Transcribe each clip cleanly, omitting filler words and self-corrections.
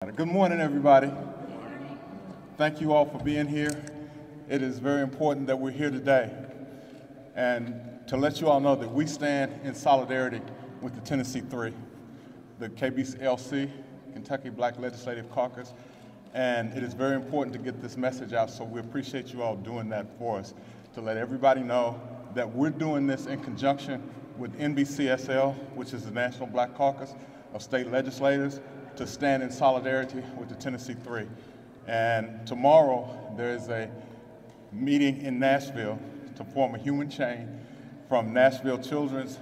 Good morning, everybody. Thank you all for being here. It is very important that we're here today and to let you all know that we stand in solidarity with the Tennessee Three, the KBLC, Kentucky Black Legislative Caucus, and it is very important to get this message out, so we appreciate you all doing that for us, to let everybody know that we're doing this in conjunction with NBCSL, which is the National Black Caucus of State Legislators, to stand in solidarity with the Tennessee Three. And tomorrow there is a meeting in Nashville to form a human chain from Vanderbilt Children's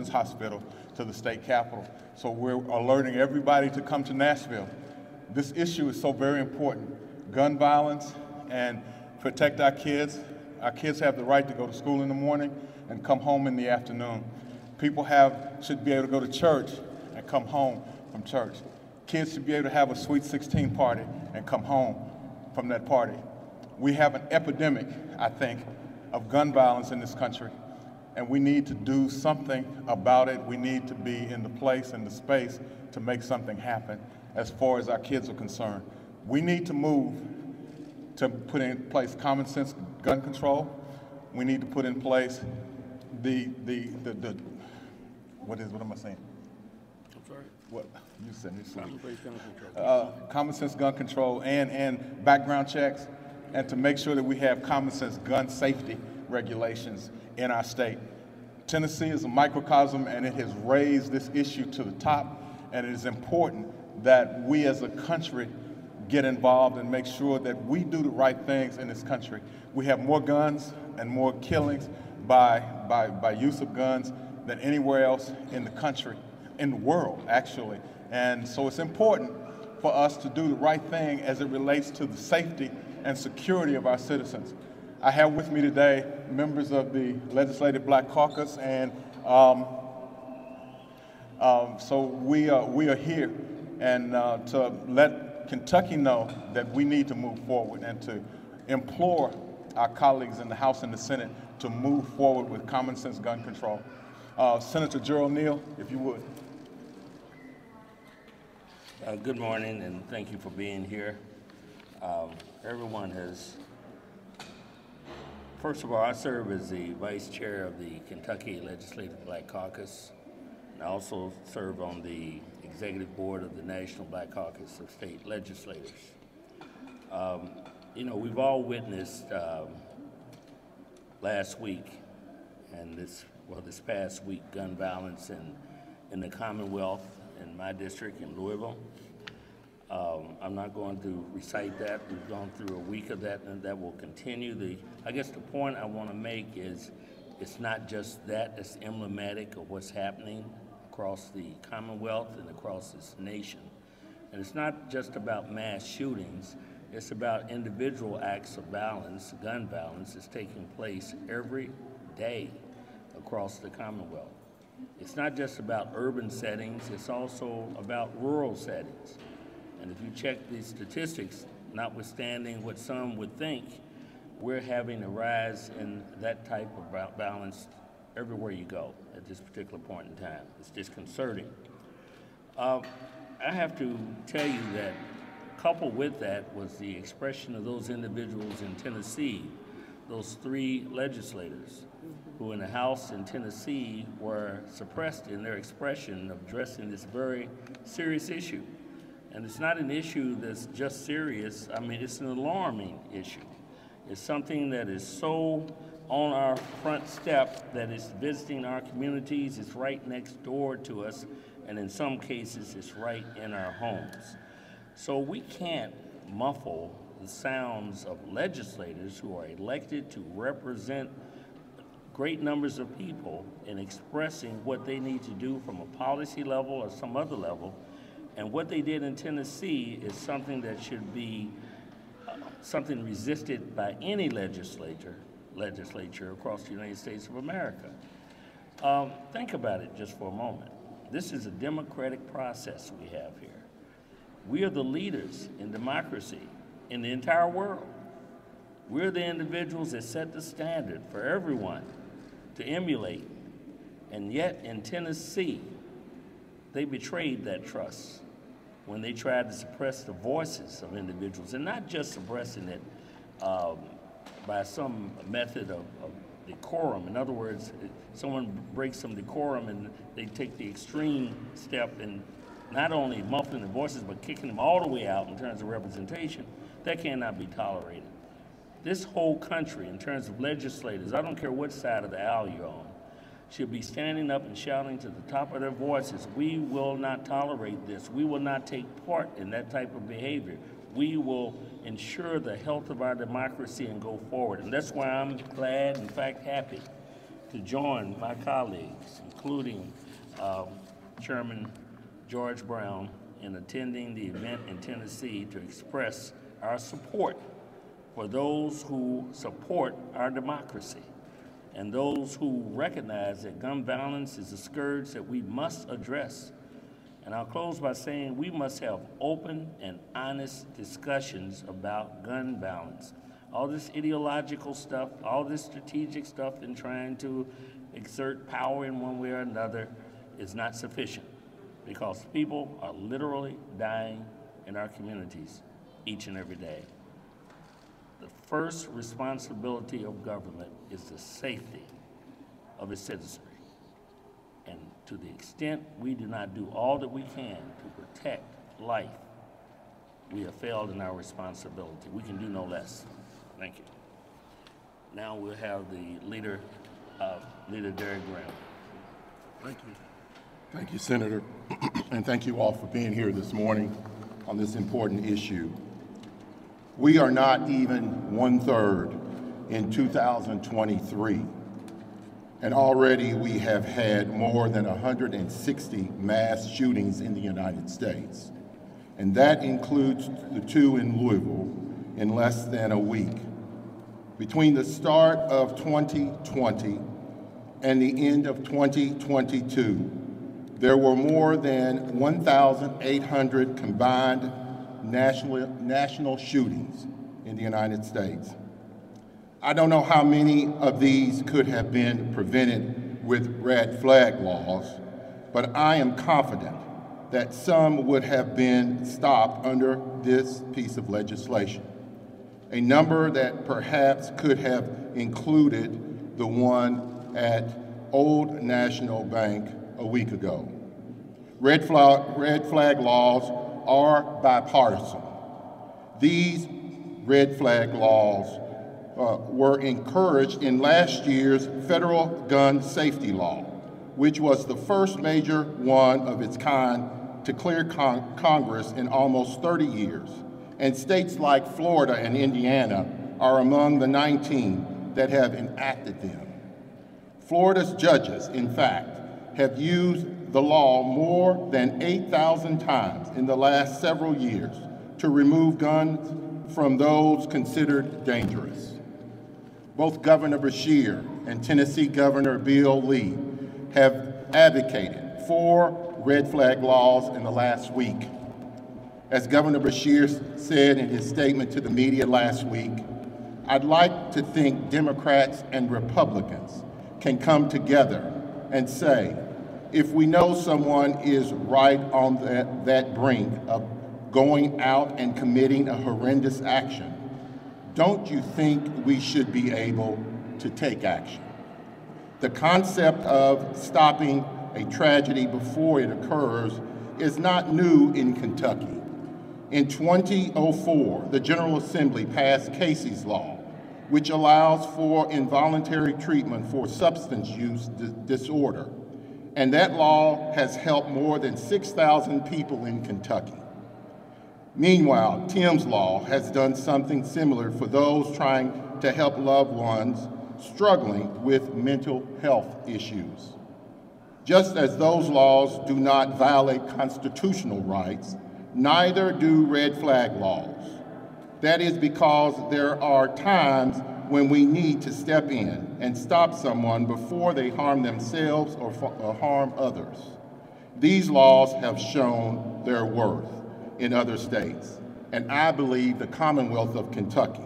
Hospital to the state capitol. So we're alerting everybody to come to Nashville. This issue is so very important. Gun violence and protect our kids. Our kids have the right to go to school in the morning and come home in the afternoon. People should be able to go to church and come home from church. Kids should be able to have a Sweet 16 party and come home from that party. We have an epidemic, I think, of gun violence in this country, and we need to do something about it. We need to be in the place and the space to make something happen as far as our kids are concerned. We need to move to put in place common sense gun control. We need to put in place what am I saying? What you said? Common sense gun control and background checks, and to make sure that we have common sense gun safety regulations in our state. Tennessee is a microcosm, and it has raised this issue to the top, and it is important that we as a country get involved and make sure that we do the right things in this country. We have more guns and more killings by use of guns than anywhere else in the country, in the world, actually. And so it's important for us to do the right thing as it relates to the safety and security of our citizens. I have with me today members of the Legislative Black Caucus, and so we are here and to let Kentucky know that we need to move forward and to implore our colleagues in the House and the Senate to move forward with common sense gun control. Senator Gerald Neal, if you would. Good morning, and thank you for being here. Everyone has, first of all, I serve as the Vice Chair of the Kentucky Legislative Black Caucus, and I also serve on the Executive Board of the National Black Caucus of State Legislators. We've all witnessed last week and this past week gun violence in the Commonwealth, in my district in Louisville. I'm not going to recite that. We've gone through a week of that, and that will continue. I guess the point I want to make is it's not just that, it's emblematic of what's happening across the Commonwealth and across this nation. And it's not just about mass shootings, it's about individual acts of violence, gun violence that's taking place every day across the Commonwealth. It's not just about urban settings, it's also about rural settings. And if you check the statistics, notwithstanding what some would think, we're having a rise in that type of violence everywhere you go at this particular point in time. It's disconcerting. I have to tell you that coupled with that was the expression of those individuals in Tennessee, those three legislators who in the House in Tennessee were suppressed in their expression of addressing this very serious issue. And it's not an issue that's just serious. I mean, it's an alarming issue. It's something that is so on our front step that it's visiting our communities. It's right next door to us, and in some cases, it's right in our homes. So we can't muffle the sounds of legislators who are elected to represent great numbers of people in expressing what they need to do from a policy level or some other level. And what they did in Tennessee is something that should be something resisted by any legislature across the United States of America. Think about it just for a moment. This is a democratic process we have here. We are the leaders in democracy in the entire world. We're the individuals that set the standard for everyone to emulate. And yet in Tennessee, they betrayed that trust. when they tried to suppress the voices of individuals, and not just suppressing it by some method of decorum. In other words, someone breaks some decorum and they take the extreme step in not only muffling the voices, but kicking them all the way out in terms of representation. That cannot be tolerated. This whole country, in terms of legislators, I don't care what side of the aisle you're on, should be standing up and shouting to the top of their voices, we will not tolerate this. We will not take part in that type of behavior. We will ensure the health of our democracy and go forward. And that's why I'm glad, in fact, happy to join my colleagues, including Chairman George Brown, in attending the event in Tennessee to express our support for those who support our democracy and those who recognize that gun violence is a scourge that we must address. And I'll close by saying we must have open and honest discussions about gun violence. All this ideological stuff, all this strategic stuff in trying to exert power in one way or another is not sufficient, because people are literally dying in our communities each and every day. The first responsibility of government is the safety of its citizenry. And to the extent we do not do all that we can to protect life, we have failed in our responsibility. We can do no less. Thank you. Now we'll have the leader, Leader Derek Graham. Thank you. Thank you, Senator, and thank you all for being here this morning on this important issue. We are not even 1/3 in 2023, and already we have had more than 160 mass shootings in the United States, and that includes the 2 in Louisville in less than a week. Between the start of 2020 and the end of 2022, there were more than 1,800 combined national shootings in the United States. I don't know how many of these could have been prevented with red flag laws, but I am confident that some would have been stopped under this piece of legislation. A number that perhaps could have included the one at Old National Bank a week ago. Red flag laws are bipartisan. These red flag laws were encouraged in last year's federal gun safety law, which was the first major one of its kind to clear Congress in almost 30 years. And states like Florida and Indiana are among the 19 that have enacted them. Florida's judges, in fact, have used the law more than 8,000 times in the last several years to remove guns from those considered dangerous. Both Governor Beshear and Tennessee Governor Bill Lee have advocated for red flag laws in the last week. As Governor Beshear said in his statement to the media last week, I'd like to think Democrats and Republicans can come together and say, if we know someone is right on that brink of going out and committing a horrendous action, don't you think we should be able to take action? The concept of stopping a tragedy before it occurs is not new in Kentucky. In 2004, the General Assembly passed Casey's Law, which allows for involuntary treatment for substance use disorder. And that law has helped more than 6,000 people in Kentucky. Meanwhile, Tim's Law has done something similar for those trying to help loved ones struggling with mental health issues. Just as those laws do not violate constitutional rights, neither do red flag laws. That is because there are times when we need to step in and stop someone before they harm themselves or harm others. These laws have shown their worth in other states, and I believe the Commonwealth of Kentucky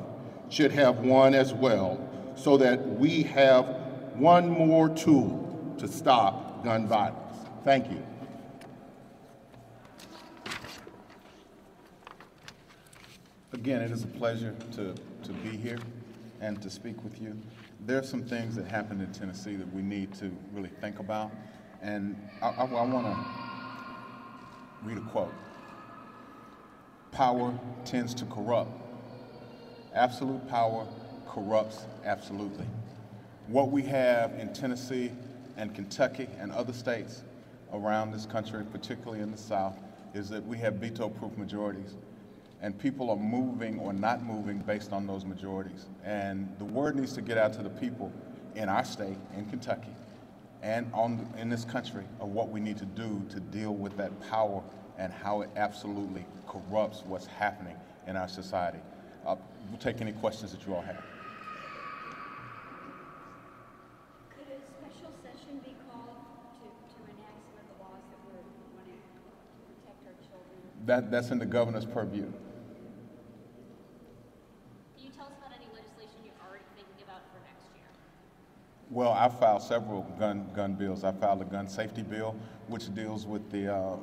should have one as well, so that we have one more tool to stop gun violence. Thank you. Again, it is a pleasure to be here and to speak with you. There are some things that happened in Tennessee that we need to really think about, and I want to read a quote. Power tends to corrupt. Absolute power corrupts absolutely. What we have in Tennessee and Kentucky and other states around this country, particularly in the South, is that we have veto-proof majorities. And people are moving or not moving based on those majorities. And the word needs to get out to the people in our state, in Kentucky, and in this country of what we need to do to deal with that power and how it absolutely corrupts what's happening in our society. We'll take any questions that you all have. Could a special session be called to enact some of the laws that we're wanting to protect our children? That's in the governor's purview. Can you tell us about any legislation you're already thinking about for next year? Well, I filed several gun bills. I filed a gun safety bill, which deals with the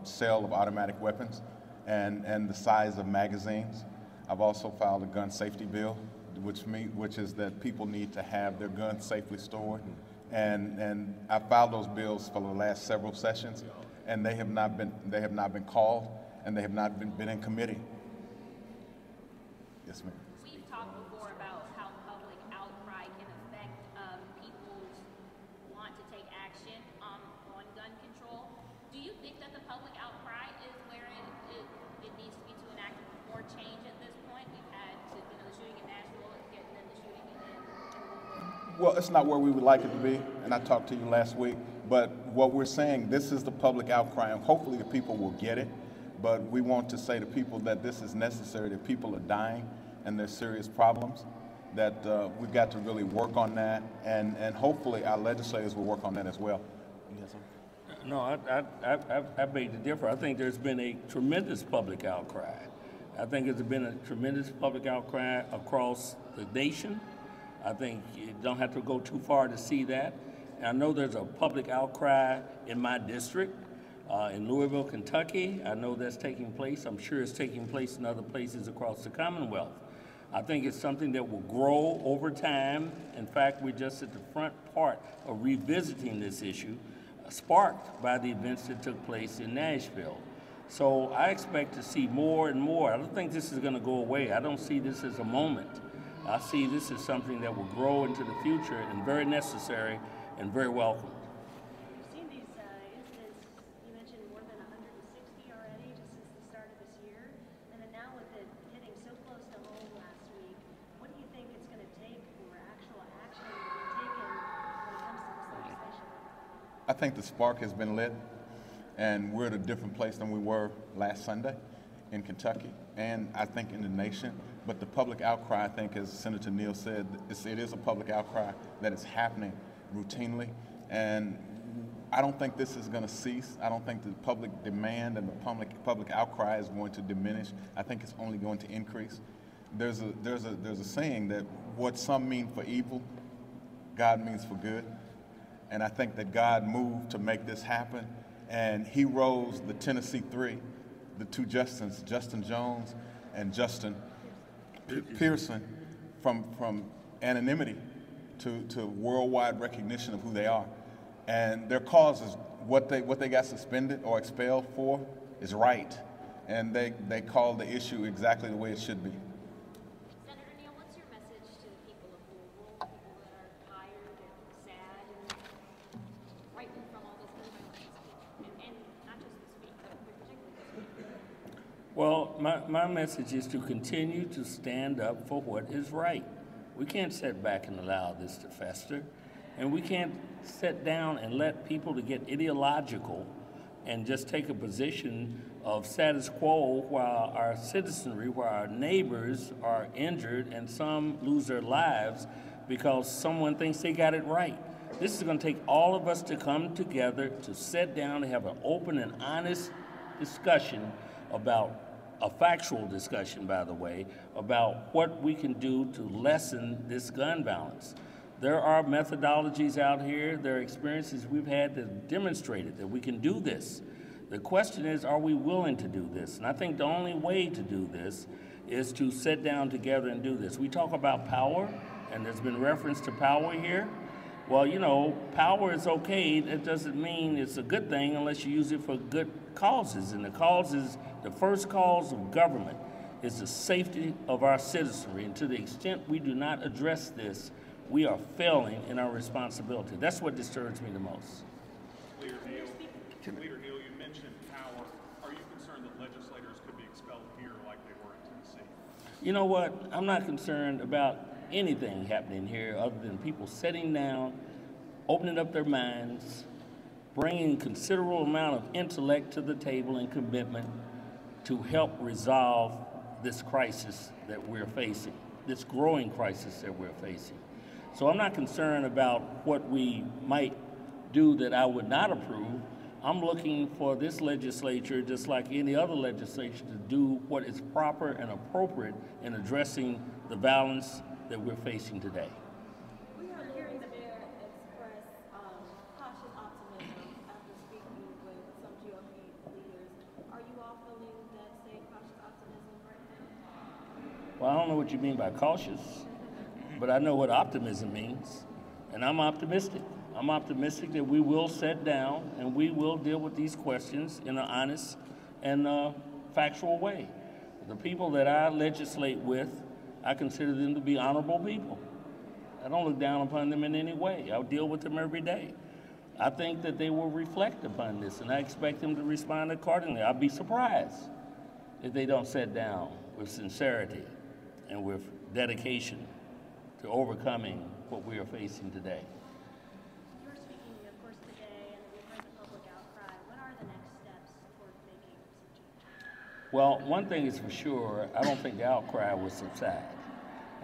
sale of automatic weapons and the size of magazines. I've also filed a gun safety bill, which is that people need to have their guns safely stored. And I filed those bills for the last several sessions, and they have not been called, and they have not been in committee. Yes, ma'am. We've talked before about how public outcry can affect people's want to take action on gun control. Do you think that the public outcry is where it needs to be to enact more change at this point? We've had the shooting in Nashville, and then the shooting in Well, it's not where we would like it to be, and I talked to you last week, but what we're saying, this is the public outcry, and hopefully the people will get it, but we want to say to people that this is necessary, that people are dying, and there's serious problems, that we've got to really work on that, and hopefully our legislators will work on that as well. Yes, sir? No, I beg to differ. I think there's been a tremendous public outcry. I think there's been a tremendous public outcry across the nation. I think you don't have to go too far to see that. And I know there's a public outcry in my district, in Louisville, Kentucky. I know that's taking place. I'm sure it's taking place in other places across the Commonwealth. I think it's something that will grow over time. In fact, we're just at the front part of revisiting this issue, sparked by the events that took place in Nashville. So I expect to see more and more. I don't think this is going to go away. I don't see this as a moment. I see this as something that will grow into the future and very necessary and very welcome. We've seen these incidents, you mentioned more than 160 already just since the start of this year. And then now with it hitting so close to home last week, what do you think it's going to take for actual action to be taken when it comes to this legislation? I think the spark has been lit, and we're at a different place than we were last Sunday in Kentucky, and I think in the nation. But the public outcry, I think, as Senator Neal said, it is a public outcry that is happening routinely, and I don't think this is going to cease. I don't think the public demand and the public outcry is going to diminish. I think it's only going to increase. There's a saying that what some mean for evil, God means for good. And I think that God moved to make this happen, and he rose the Tennessee Three, the two Justins, Justin Jones and Justin Pearson, from anonymity to worldwide recognition of who they are. And their cause is what they got suspended or expelled for is right, and they call the issue exactly the way it should be. Senator Neal, what's your message to the people of Louisville, people that are tired and sad and frightened from all this gun violence, and not just this week, but particularly this week? Well, my message is to continue to stand up for what is right. We can't sit back and allow this to fester, and we can't sit down and let people to get ideological and just take a position of status quo while our citizenry, while our neighbors are injured and some lose their lives because someone thinks they got it right. This is going to take all of us to come together, to sit down and have an open and honest discussion about a factual discussion, by the way, about what we can do to lessen this gun violence. There are methodologies out here, there are experiences we've had that demonstrated that we can do this. The question is, are we willing to do this? And I think the only way to do this is to sit down together and do this. We talk about power, and there's been reference to power here. Well, you know, power is okay. It doesn't mean it's a good thing unless you use it for good causes. And the first cause of government is the safety of our citizenry. And to the extent we do not address this, we are failing in our responsibility. That's what disturbs me the most. Leader Hill, you mentioned power. Are you concerned that legislators could be expelled here like they were in Tennessee? You know what? I'm not concerned about anything happening here other than people sitting down, opening up their minds, bringing considerable amount of intellect to the table and commitment to help resolve this crisis that we're facing, this growing crisis that we're facing. So I'm not concerned about what we might do that I would not approve. I'm looking for this legislature, just like any other legislature, to do what is proper and appropriate in addressing the violence that we're facing today. We are hearing the mayor express cautious optimism after speaking with some GOP leaders. Are you all feeling that same cautious optimism right now? Well, I don't know what you mean by cautious, but I know what optimism means, and I'm optimistic. I'm optimistic that we will sit down and we will deal with these questions in an honest and factual way. The people that I legislate with, I consider them to be honorable people. I don't look down upon them in any way. I deal with them every day. I think that they will reflect upon this, and I expect them to respond accordingly. I'd be surprised if they don't sit down with sincerity and with dedication to overcoming what we are facing today. You're speaking, of course, today, and we've heard the public outcry. What are the next steps toward making some change? Well, one thing is for sure, I don't think the outcry will subside.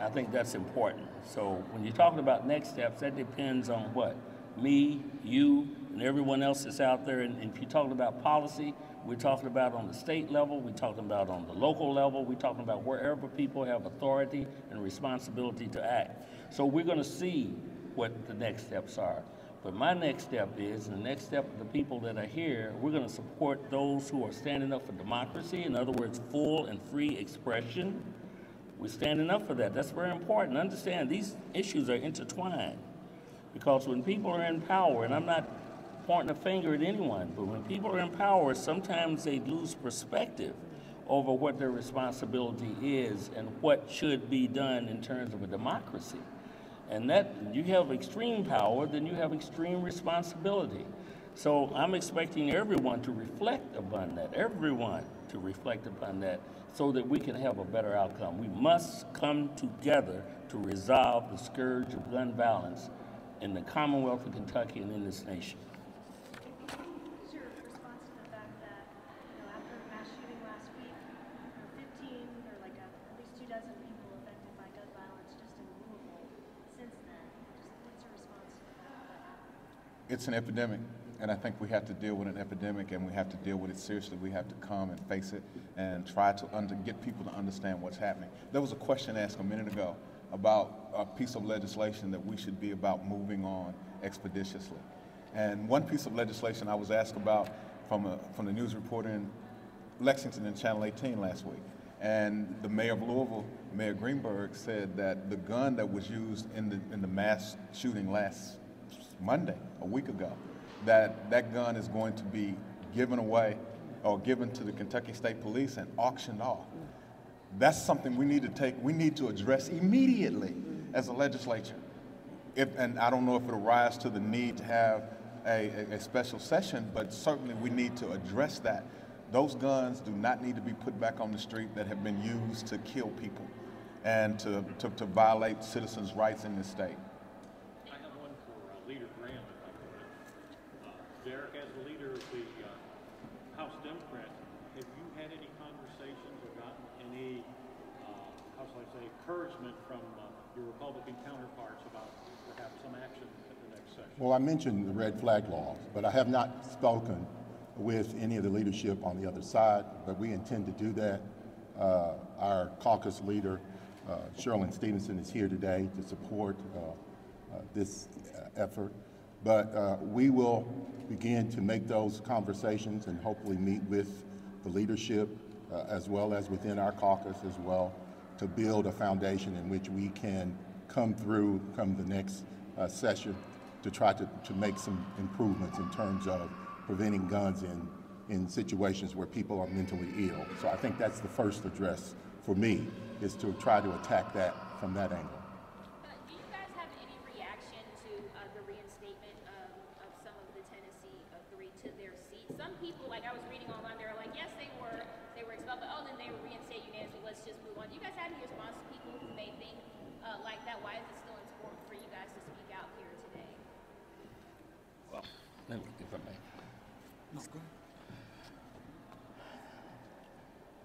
I think that's important. So when you're talking about next steps, that depends on what? Me, you, and everyone else that's out there. And if you're talking about policy, we're talking about on the state level, we're talking about on the local level, we're talking about wherever people have authority and responsibility to act. So we're going to see what the next steps are. But my next step is, and the next step of the people that are here, we're going to support those who are standing up for democracy, in other words, full and free expression. We're standing up for that. That's very important. Understand, these issues are intertwined. Because when people are in power, and I'm not pointing a finger at anyone, but when people are in power, sometimes they lose perspective over what their responsibility is and what should be done in terms of a democracy. And that, you have extreme power, then you have extreme responsibility. So I'm expecting everyone to reflect upon that, everyone to reflect upon that, so that we can have a better outcome. We must come together to resolve the scourge of gun violence in the Commonwealth of Kentucky and in this nation. What is your response to the fact that, after a mass shooting last week, 15 or at least 2 dozen people affected by gun violence just in Louisville since then? What's your response to that? It's an epidemic, and I think we have to deal with an epidemic, and we have to deal with it seriously. We have to come and face it and try to get people to understand what's happening. There was a question asked a minute ago about a piece of legislation that we should be about moving on expeditiously. And one piece of legislation I was asked about from the news reporter in Lexington and Channel 18 last week. And the mayor of Louisville, Mayor Greenberg, said that the gun that was used in the mass shooting last Monday, a week ago, that gun is going to be given away or given to the Kentucky State Police and auctioned off. That's something we need to address immediately as a legislature. And I don't know if it'll rise to the need to have a special session, but certainly we need to address that. Those guns do not need to be put back on the street that have been used to kill people and to violate citizens' rights in this state. I have one for Leader Graham, if I could. Derek, as the leader of the House Democrat, have you had any conversations or gotten any, how shall I say, encouragement from your Republican counterparts about perhaps some action at the next session? Well, I mentioned the red flag laws, but I have not spoken with any of the leadership on the other side, but we intend to do that. Our caucus leader, Sherilyn Stevenson, is here today to support this effort. But we will begin to make those conversations and hopefully meet with the leadership as well as within our caucus as well to build a foundation in which we can come the next session to try to make some improvements in terms of preventing guns in situations where people are mentally ill. So I think that's the first address for me, is to try to attack that from that angle. Do you guys have any reaction to the reinstatement of some of the Tennessee three to their seats? Some people, like I was reading online, they're like, yes, they were expelled, but oh, then they were reinstated unanimously. Let's just move on. Do you guys have any response to people who may think like that? Why is it still important for you guys to speak out here today? Well, let me, if I may.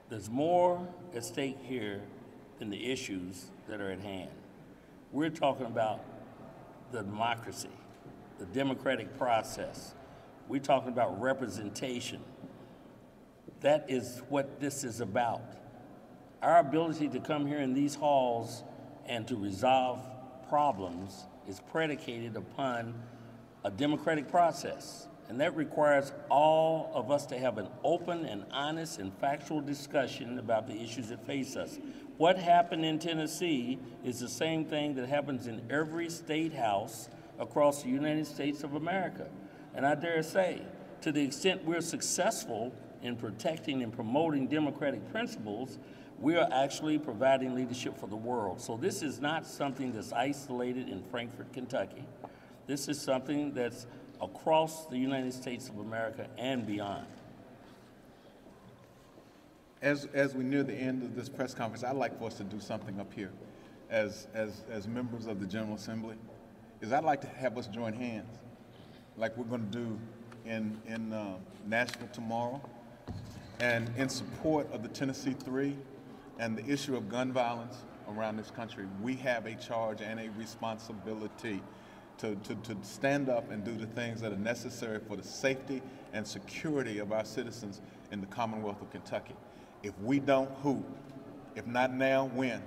There's more at stake here than the issues that are at hand. We're talking about the democracy, the democratic process. We're talking about representation. That is what this is about. Our ability to come here in these halls and to resolve problems is predicated upon a democratic process. And that requires all of us to have an open and honest and factual discussion about the issues that face us. What happened in Tennessee is the same thing that happens in every state house across the United States of America. And I dare say, to the extent we're successful in protecting and promoting democratic principles, we are actually providing leadership for the world. So this is not something that's isolated in Frankfort, Kentucky. This is something that's across the United States of America and beyond. As we near the end of this press conference, I'd like for us to do something up here as members of the General Assembly, is I'd like to have us join hands like we're going to do in Nashville tomorrow, and in support of the Tennessee Three and the issue of gun violence around this country. We have a charge and a responsibility to stand up and do the things that are necessary for the safety and security of our citizens in the Commonwealth of Kentucky. If we don't, who? If not now, when?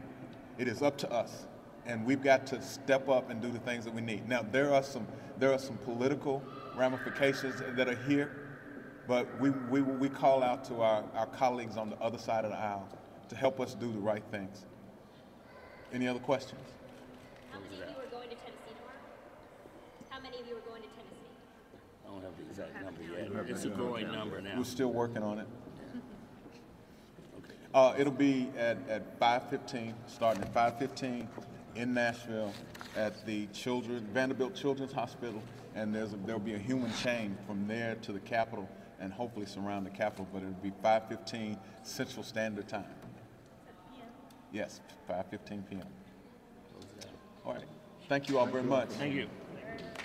It is up to us, and we've got to step up and do the things that we need. Now, there are some political ramifications that are here, but we call out to our colleagues on the other side of the aisle to help us do the right things. Any other questions? How many of you are going to Tennessee tomorrow? How many of you are going to Tennessee? I don't have the exact number yet. It's a growing number now. We're still working on it. It'll be at 5:15, starting at 5:15 in Nashville at the Vanderbilt Children's Hospital, and there'll be a human chain from there to the Capitol and hopefully surround the Capitol, but it'll be 5:15 Central Standard Time. Yes, 5:15 p.m. All right. Thank you all very much. Thank you.